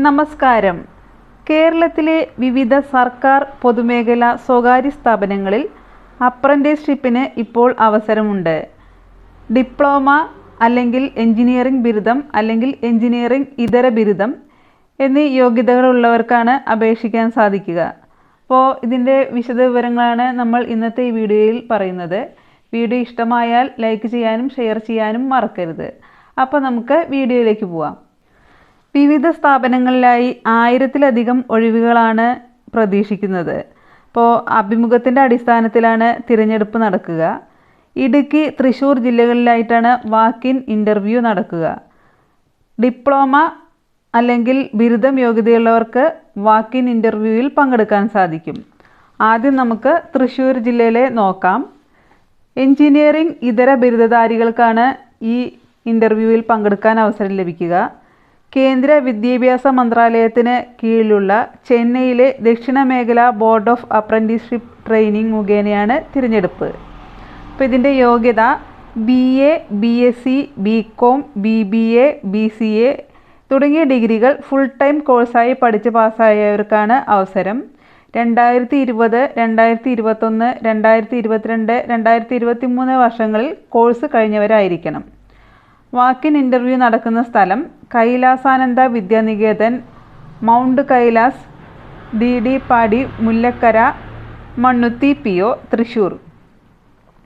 നമസ്കാരം. കേരളത്തിലെ വിവിധ സർക്കാർ, പൊതുമേഖലാ, സ്വകാര്യ സ്ഥാപനങ്ങളിൽ അപ്രന്റീസ്ഷിപ്പിന് ഇപ്പോൾ അവസരമുണ്ട്. ഡിപ്ലോമ അല്ലെങ്കിൽ എഞ്ചിനീയറിംഗ് ബിരുദം അല്ലെങ്കിൽ എഞ്ചിനീയറിംഗ് ഇതര ബിരുദം എന്നീ യോഗ്യതകളുള്ളവർക്കാണ് അപേക്ഷിക്കാൻ സാധിക്കുക. അപ്പോൾ ഇതിൻ്റെ വിശദവിവരങ്ങളാണ് നമ്മൾ ഇന്നത്തെ ഈ വീഡിയോയിൽ പറയുന്നത്. വീഡിയോ ഇഷ്ടമായാൽ ലൈക്ക് ചെയ്യാനും ഷെയർ ചെയ്യാനും മറക്കരുത്. അപ്പോൾ നമുക്ക് വീഡിയോയിലേക്ക് പോവാം. വിവിധ സ്ഥാപനങ്ങളിലായി 1000-ലധികം ഒഴിവുകളാണ് പ്രതീക്ഷിക്കുന്നത്. അപ്പോൾ അഭിമുഖത്തിൻ്റെ അടിസ്ഥാനത്തിലാണ് തിരഞ്ഞെടുപ്പ് നടക്കുക. ഇടുക്കി, തൃശ്ശൂർ ജില്ലകളിലായിട്ടാണ് വാക്ക്-ഇൻ ഇൻ്റർവ്യൂ നടക്കുക. ഡിപ്ലോമ അല്ലെങ്കിൽ ബിരുദം യോഗ്യതയുള്ളവർക്ക് വാക്ക്-ഇൻ ഇൻ്റർവ്യൂവിൽ പങ്കെടുക്കാൻ സാധിക്കും. ആദ്യം നമുക്ക് തൃശ്ശൂർ ജില്ലയിലെ നോക്കാം. എഞ്ചിനീയറിംഗ് ഇതര ബിരുദധാരികൾക്കാണ് ഈ ഇൻ്റർവ്യൂവിൽ പങ്കെടുക്കാൻ അവസരം ലഭിക്കുക. കേന്ദ്ര വിദ്യാഭ്യാസ മന്ത്രാലയത്തിന് കീഴിലുള്ള ചെന്നൈയിലെ ദക്ഷിണ മേഖല ബോർഡ് ഓഫ് അപ്രന്റീസ്ഷിപ്പ് ട്രെയിനിങ് മുഖേനയാണ് തിരഞ്ഞെടുപ്പ്. അപ്പോൾ ഇതിൻ്റെ യോഗ്യത BA, BSc, BCom, BBA, BCA തുടങ്ങിയ ഡിഗ്രികൾ ഫുൾ ടൈം കോഴ്സായി പഠിച്ച് പാസ്സായവർക്കാണ് അവസരം. 2020, 2021, 2022, 2023 വർഷങ്ങളിൽ കോഴ്സ് കഴിഞ്ഞവരായിരിക്കണം. വാക്ക്-ഇൻ ഇൻ്റർവ്യൂ നടക്കുന്ന സ്ഥലം കൈലാസാനന്ദ വിദ്യാനികേതൻ, മൗണ്ട് കൈലാസ്, DD പാടി, മുല്ലക്കര, മണ്ണുത്തി PO, തൃശ്ശൂർ.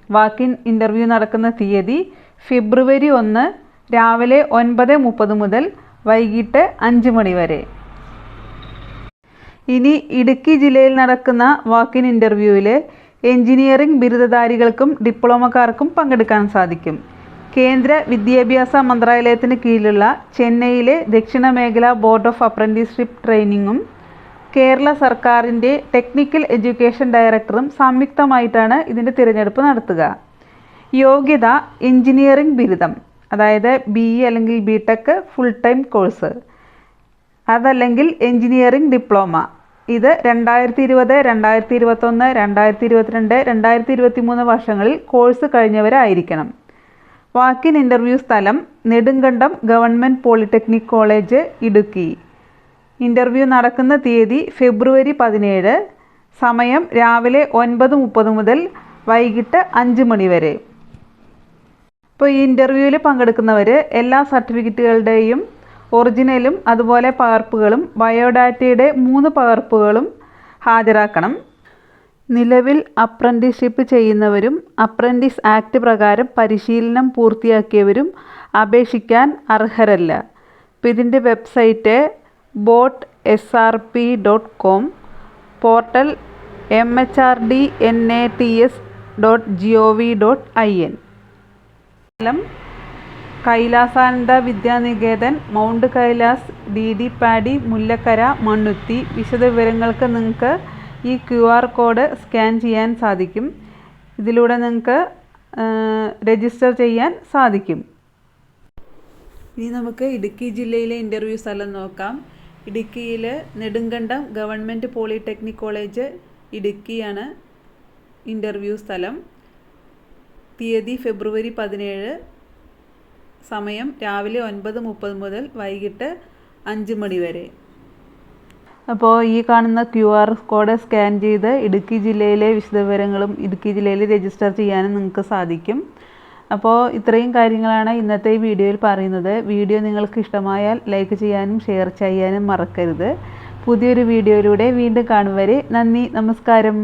വാക്ക്-ഇൻ ഇൻ്റർവ്യൂ നടക്കുന്ന തീയതി ഫെബ്രുവരി 1 രാവിലെ 9:30 മുതൽ വൈകിട്ട് 5 മണി വരെ. ഇനി ഇടുക്കി ജില്ലയിൽ നടക്കുന്ന വാക്ക്-ഇൻ ഇൻ്റർവ്യൂവിൽ എഞ്ചിനീയറിംഗ് ബിരുദധാരികൾക്കും ഡിപ്ലോമക്കാർക്കും പങ്കെടുക്കാൻ സാധിക്കും. കേന്ദ്ര വിദ്യാഭ്യാസ മന്ത്രാലയത്തിന് കീഴിലുള്ള ചെന്നൈയിലെ ദക്ഷിണ മേഖല ബോർഡ് ഓഫ് അപ്രന്റീസ്ഷിപ്പ് ട്രെയിനിങ്ങും കേരള സർക്കാരിൻ്റെ ടെക്നിക്കൽ എഡ്യൂക്കേഷൻ ഡയറക്ടറും സംയുക്തമായിട്ടാണ് ഇതിൻ്റെ തിരഞ്ഞെടുപ്പ് നടത്തുക. യോഗ്യത എഞ്ചിനീയറിംഗ് ബിരുദം, അതായത് BE അല്ലെങ്കിൽ BTech ഫുൾ ടൈം കോഴ്സ്, അതല്ലെങ്കിൽ എഞ്ചിനീയറിംഗ് ഡിപ്ലോമ. ഇത് 2020, 2021, 2022, 2023 വർഷങ്ങളിൽ കോഴ്സ് കഴിഞ്ഞവരായിരിക്കണം. വാക്ക്-ഇൻ ഇൻ്റർവ്യൂ സ്ഥലം Nedumkandam government polytechnic college, Idukki. Interview നടക്കുന്ന തീയതി ഫെബ്രുവരി 17, സമയം രാവിലെ 9:30 മുതൽ വൈകിട്ട് 5 മണി വരെ. ഇപ്പോൾ ഈ ഇൻ്റർവ്യൂവിൽ പങ്കെടുക്കുന്നവർ എല്ലാ സർട്ടിഫിക്കറ്റുകളുടെയും ഒറിജിനലും അതുപോലെ പകർപ്പുകളും ബയോഡാറ്റയുടെ 3 പകർപ്പുകളും ഹാജരാക്കണം. നിലവിൽ അപ്രന്റീസ്ഷിപ്പ് ചെയ്യുന്നവരും അപ്രന്റീസ് ആക്ട് പ്രകാരം പരിശീലനം പൂർത്തിയാക്കിയവരും അപേക്ഷിക്കാൻ അർഹരല്ല. ഇപ്പോൾ ഇതിൻ്റെ വെബ്സൈറ്റ് botsrp.com, പോർട്ടൽ mhrdnats.gov.in. സ്ഥലം കൈലാസാനന്ദ വിദ്യാനികേതൻ, മൗണ്ട് കൈലാസ്, DD പാടി, മുല്ലക്കര, മണ്ണുത്തി. വിശദവിവരങ്ങൾക്ക് നിങ്ങൾക്ക് ഈ QR കോഡ് സ്കാൻ ചെയ്യാൻ സാധിക്കും. ഇതിലൂടെ നിങ്ങൾക്ക് രജിസ്റ്റർ ചെയ്യാൻ സാധിക്കും. ഇനി നമുക്ക് ഇടുക്കി ജില്ലയിലെ ഇൻ്റർവ്യൂ സ്ഥലം നോക്കാം. ഇടുക്കിയിൽ നെടുങ്കണ്ടം ഗവൺമെൻറ് പോളിടെക്നിക് കോളേജ്, ഇടുക്കിയാണ് ഇൻ്റർവ്യൂ സ്ഥലം. തീയതി ഫെബ്രുവരി 17, സമയം രാവിലെ 9:30 മുതൽ വൈകിട്ട് 5 മണി വരെ. അപ്പോൾ ഈ കാണുന്ന QR കോഡ് സ്കാൻ ചെയ്ത് ഇടുക്കി ജില്ലയിലെ വിശദവിവരങ്ങളും ഇടുക്കി ജില്ലയിൽ രജിസ്റ്റർ ചെയ്യാനും നിങ്ങൾക്ക് സാധിക്കും. അപ്പോൾ ഇത്രയും കാര്യങ്ങളാണ് ഇന്നത്തെ ഈ വീഡിയോയിൽ പറയുന്നത്. വീഡിയോ നിങ്ങൾക്ക് ഇഷ്ടമായാൽ ലൈക്ക് ചെയ്യാനും ഷെയർ ചെയ്യാനും മറക്കരുത്. പുതിയൊരു വീഡിയോയിലൂടെ വീണ്ടും കാണും വരെ നന്ദി, നമസ്കാരം.